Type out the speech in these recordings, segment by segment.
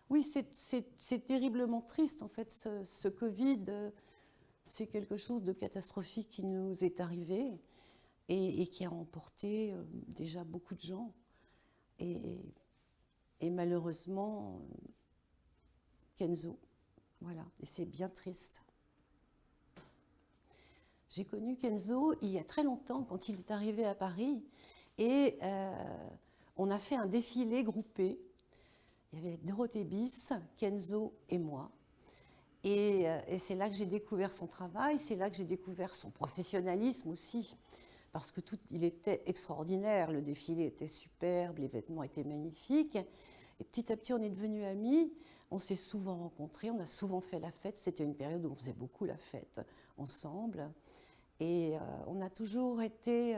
Oui, c'est terriblement triste en fait, ce Covid. C'est quelque chose de catastrophique qui nous est arrivé et qui a emporté déjà beaucoup de gens. Et, et malheureusement, Kenzo, voilà, et c'est bien triste. J'ai connu Kenzo il y a très longtemps, quand il est arrivé à Paris, et on a fait un défilé groupé. Il y avait Dorothée Bis, Kenzo et moi. Et c'est là que j'ai découvert son travail, c'est là que j'ai découvert son professionnalisme aussi, parce que il était extraordinaire, le défilé était superbe, les vêtements étaient magnifiques. Et petit à petit, on est devenus amis, on s'est souvent rencontrés, on a souvent fait la fête. C'était une période où on faisait beaucoup la fête ensemble. Et on a toujours été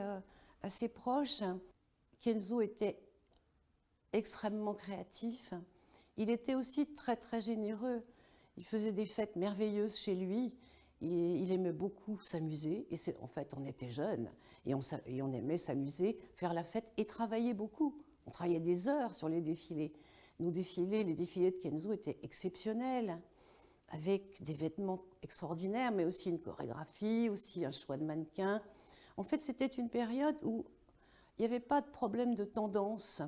assez proches. Kenzo était extrêmement créatif. Il était aussi très très généreux. Il faisait des fêtes merveilleuses chez lui. Et il aimait beaucoup s'amuser. Et en fait, on était jeunes et on aimait s'amuser, faire la fête et travailler beaucoup. On travaillait des heures sur les défilés. Nos défilés, les défilés de Kenzo étaient exceptionnels, avec des vêtements extraordinaires, mais aussi une chorégraphie, aussi un choix de mannequins. En fait, c'était une période où il n'y avait pas de problème de tendance.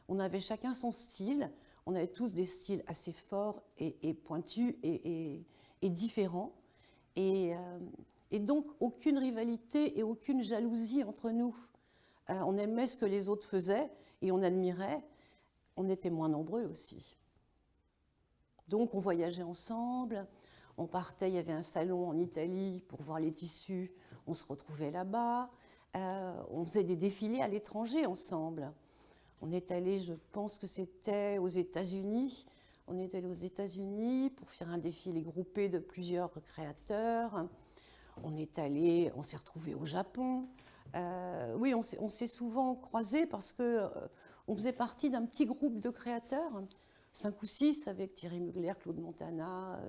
On avait chacun son style. On avait tous des styles assez forts et pointus et différents. Et donc, aucune rivalité et aucune jalousie entre nous. On aimait ce que les autres faisaient et on admirait. On était moins nombreux aussi. Donc, on voyageait ensemble. On partait, il y avait un salon en Italie pour voir les tissus. On se retrouvait là-bas. On faisait des défilés à l'étranger ensemble. On est allé, je pense que c'était aux États-Unis. On est allé aux États-Unis pour faire un défilé groupé de plusieurs créateurs. On s'est retrouvés au Japon. Oui, on s'est souvent croisés parce que on faisait partie d'un petit groupe de créateurs, 5 ou 6 avec Thierry Mugler, Claude Montana,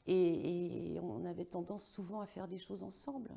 et on avait tendance souvent à faire des choses ensemble.